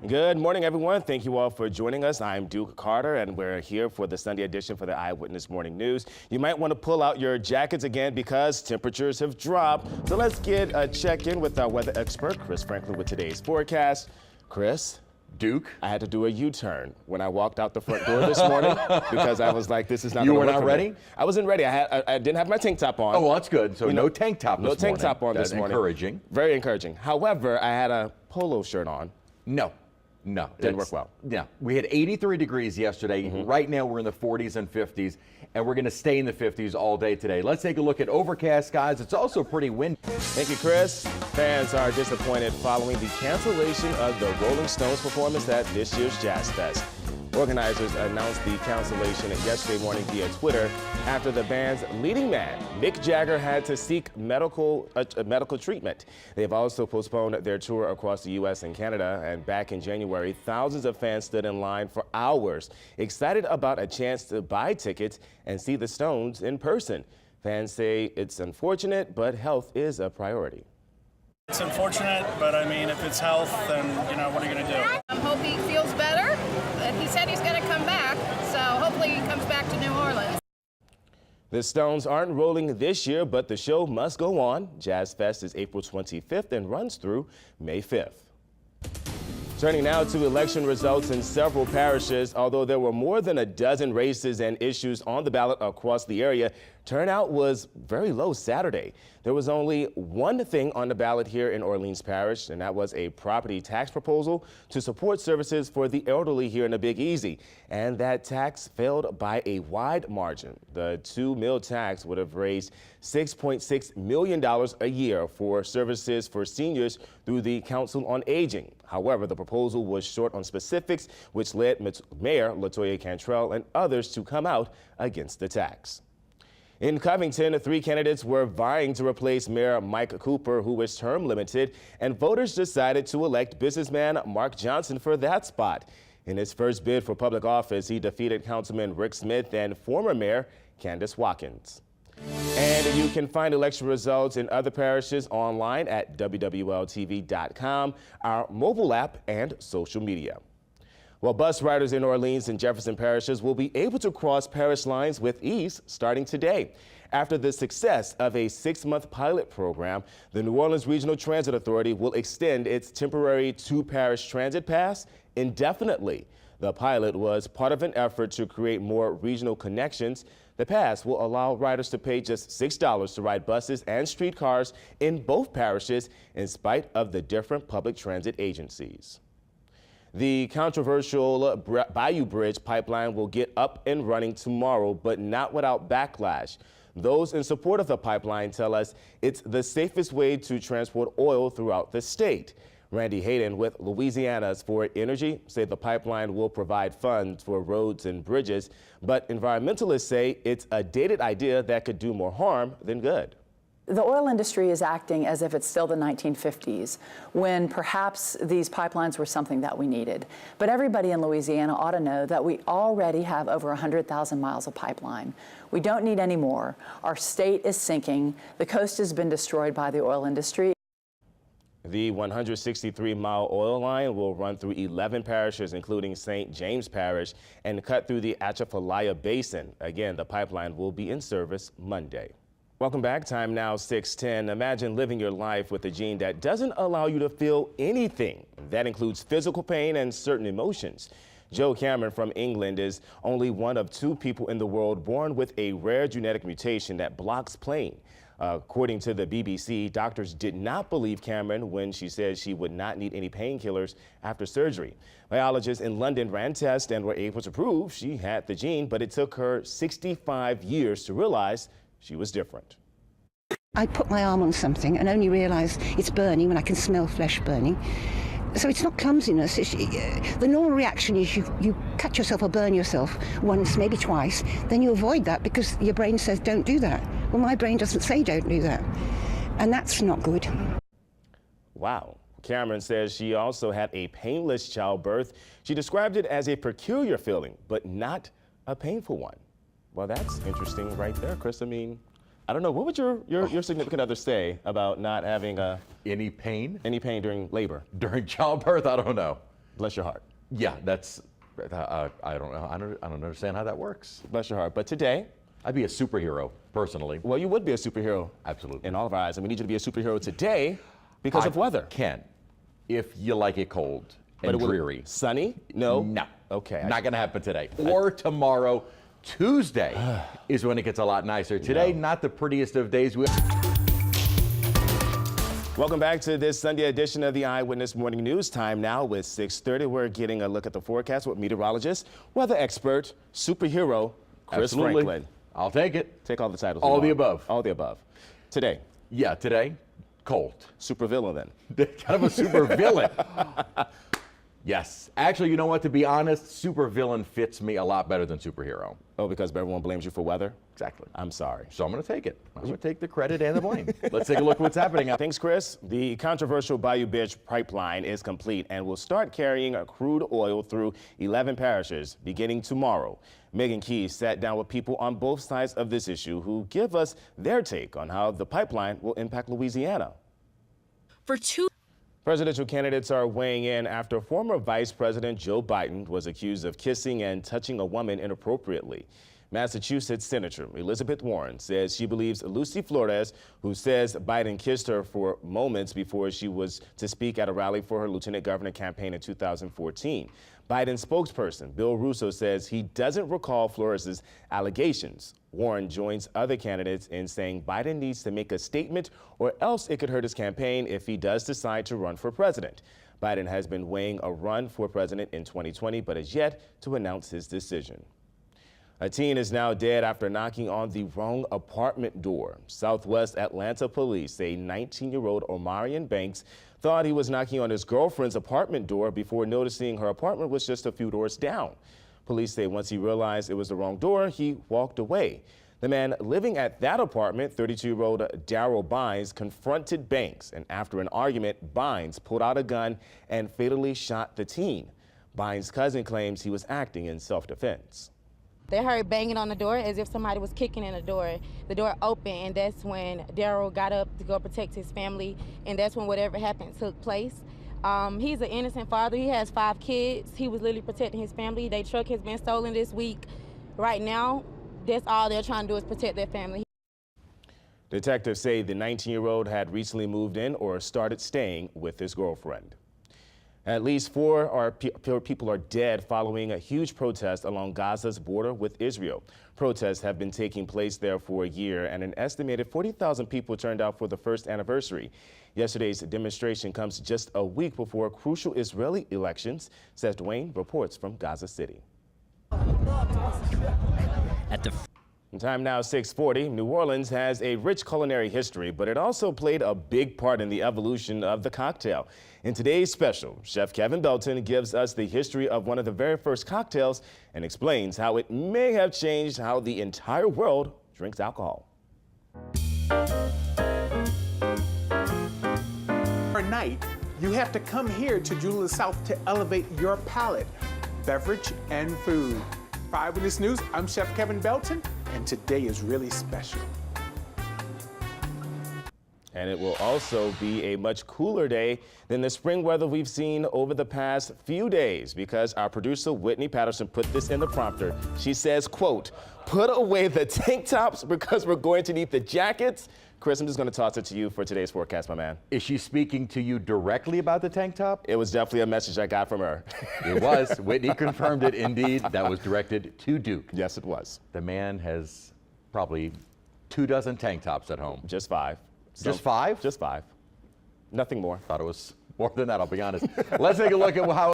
Good morning, everyone. Thank you all for joining us. I'm Duke Carter, and we're here for the Sunday edition for the Eyewitness Morning News. You might want to pull out your jackets again because temperatures have dropped. So let's get a check-in with our weather expert, Chris Franklin, with today's forecast. Chris? Duke? I had to do a U-turn when I walked out the front door this morning because I was like, this is not You gonna were work not for ready? me. I wasn't ready. I didn't have my tank top on. Oh, well, that's good. So no tank top this morning. No tank top on That's this morning. encouraging. Very encouraging. However, I had a polo shirt on. No. Didn't work well. Yeah. We had 83 degrees yesterday. Right now we're in the 40s and 50s, and we're going to stay in the 50s all day today. Let's take a look at overcast skies. It's also pretty windy. Thank you, Chris. Fans are disappointed following the cancellation of the Rolling Stones performance at this year's Jazz Fest. Organizers announced the cancellation yesterday morning via Twitter after the band's leading man, Mick Jagger, had to seek medical treatment. They've also postponed their tour across the U.S. and Canada, and back in January, thousands of fans stood in line for hours, excited about a chance to buy tickets and see the Stones in person. Fans say it's unfortunate, but health is a priority. It's unfortunate, but I mean, if it's health, then, what are you going to do? I hope he feels better. He said he's going to come back, so hopefully he comes back to New Orleans. The Stones aren't rolling this year, but the show must go on. Jazz Fest is April 25th and runs through May 5th. Turning now to election results in several parishes. Although there were more than a dozen races and issues on the ballot across the area, turnout was very low Saturday. There was only one thing on the ballot here in Orleans Parish, and that was a property tax proposal to support services for the elderly here in the Big Easy. And that tax failed by a wide margin. The 2 mil tax would have raised $6.6 million a year for services for seniors through the Council on Aging. However, the proposal was short on specifics, which led Mayor LaToya Cantrell and others to come out against the tax. In Covington, 3 candidates were vying to replace Mayor Mike Cooper, who was term limited, and voters decided to elect businessman Mark Johnson for that spot. In his first bid for public office, he defeated Councilman Rick Smith and former Mayor Candace Watkins. And you can find election results in other parishes online at WWLTV.com, our mobile app, and social media. Well, bus riders in Orleans and Jefferson parishes will be able to cross parish lines with ease starting today. After the success of a 6-month pilot program, the New Orleans Regional Transit Authority will extend its temporary 2-parish transit pass indefinitely. The pilot was part of an effort to create more regional connections. The pass will allow riders to pay just $6 to ride buses and streetcars in both parishes in spite of the different public transit agencies. The controversial Bayou Bridge pipeline will get up and running tomorrow, but not without backlash. Those in support of the pipeline tell us it's the safest way to transport oil throughout the state. Randy Hayden with Louisiana's For Energy say the pipeline will provide funds for roads and bridges, but environmentalists say it's a dated idea that could do more harm than good. The oil industry is acting as if it's still the 1950s, when perhaps these pipelines were something that we needed. But everybody in Louisiana ought to know that we already have over 100,000 miles of pipeline. We don't need any more. Our state is sinking. The coast has been destroyed by the oil industry. The 163-mile oil line will run through 11 parishes, including St. James Parish, and cut through the Atchafalaya Basin. Again, the pipeline will be in service Monday. Welcome back. Time now 6:10. Imagine living your life with a gene that doesn't allow you to feel anything. That includes physical pain and certain emotions. Joe Cameron from England is only one of 2 people in the world born with a rare genetic mutation that blocks pain. According to the BBC, doctors did not believe Cameron when she said she would not need any painkillers after surgery. Biologists in London ran tests and were able to prove she had the gene, but it took her 65 years to realize she was different. I put my arm on something and only realise it's burning when I can smell flesh burning. So it's not clumsiness. The normal reaction is you cut yourself or burn yourself once, maybe twice, then you avoid that because your brain says don't do that. Well, my brain doesn't say don't do that, and that's not good. Wow. Cameron says she also had a painless childbirth. She described it as a peculiar feeling, but not a painful one. Well, that's interesting right there, Chris. I mean, I don't know. What would your significant other say about not having any pain during labor? During childbirth? I don't know. Bless your heart. Yeah, that's, I don't know. I don't understand how that works. Bless your heart. But today, I'd be a superhero, personally. well, you would be a superhero. Absolutely. In all of our eyes. And we need you to be a superhero today because of weather. Can, if you like it cold and it will- dreary. Sunny? No? No. Okay. Not going to happen today. Or tomorrow. Tuesday is when it gets a lot nicer. Today, not the prettiest of days. Welcome back to this Sunday edition of the Eyewitness Morning News. Time now with 6:30. We're getting a look at the forecast with meteorologist, weather expert, superhero, Chris Absolutely. Franklin. I'll take it. Take all the titles. All you the want. above. All the above. Today, Yeah, today, cold. supervillain then. Kind of a super villain. Yes. Actually, you know what? To be honest, super villain fits me a lot better than superhero. Oh, because everyone blames you for weather? Exactly. I'm sorry. So I'm going to take it. I'm going to take the credit and the blame. Let's take a look at what's happening. Thanks, Chris. The controversial Bayou Bench pipeline is complete and will start carrying crude oil through 11 parishes beginning tomorrow. Megan Key sat down with people on both sides of this issue who give us their take on how the pipeline will impact Louisiana. Presidential candidates are weighing in after former Vice President Joe Biden was accused of kissing and touching a woman inappropriately. Massachusetts Senator Elizabeth Warren says she believes Lucy Flores, who says Biden kissed her for moments before she was to speak at a rally for her lieutenant governor campaign in 2014. Biden spokesperson Bill Russo says he doesn't recall Flores' allegations. Warren joins other candidates in saying Biden needs to make a statement or else it could hurt his campaign if he does decide to run for president. Biden has been weighing a run for president in 2020, but has yet to announce his decision. A teen is now dead after knocking on the wrong apartment door. Southwest Atlanta police say 19-year-old Omarion Banks thought he was knocking on his girlfriend's apartment door before noticing her apartment was just a few doors down. Police say once he realized it was the wrong door, he walked away. The man living at that apartment, 32-year-old Daryl Bynes, confronted Banks, and after an argument, Bynes pulled out a gun and fatally shot the teen. Bynes' cousin claims he was acting in self-defense. They heard banging on the door as if somebody was kicking in the door. The door opened, and that's when Daryl got up to go protect his family, and that's when whatever happened took place. He's an innocent father. He has 5 kids. He was literally protecting his family. Their truck has been stolen this week. Right now, that's all they're trying to do is protect their family. Detectives say the 19-year-old had recently moved in or started staying with his girlfriend. At least 4 people are dead following a huge protest along Gaza's border with Israel. Protests have been taking place there for a year, and an estimated 40,000 people turned out for the first anniversary. Yesterday's demonstration comes just a week before crucial Israeli elections. Seth Dwayne reports from Gaza City. Time now 6:40. New Orleans has a rich culinary history, but it also played a big part in the evolution of the cocktail. In today's special, Chef Kevin Belton gives us the history of one of the very first cocktails and explains how it may have changed how the entire world drinks alcohol. For a night, you have to come here to Julia South to elevate your palate, beverage and food. For Eyewitness News, I'm Chef Kevin Belton, and today is really special. And it will also be a much cooler day than the spring weather we've seen over the past few days, because our producer Whitney Patterson put this in the prompter. She says, quote, "Put away the tank tops because we're going to need the jackets." Chris, I'm just going to toss it to you for today's forecast, my man. Is she speaking to you directly about the tank top? It was definitely a message I got from her. It was. Whitney confirmed it, indeed. That was directed to Duke. Yes, it was. The man has probably 24 tank tops at home. Just 5. Just 5? Just 5. Nothing more. Thought it was more than that, I'll be honest. Let's take a look at how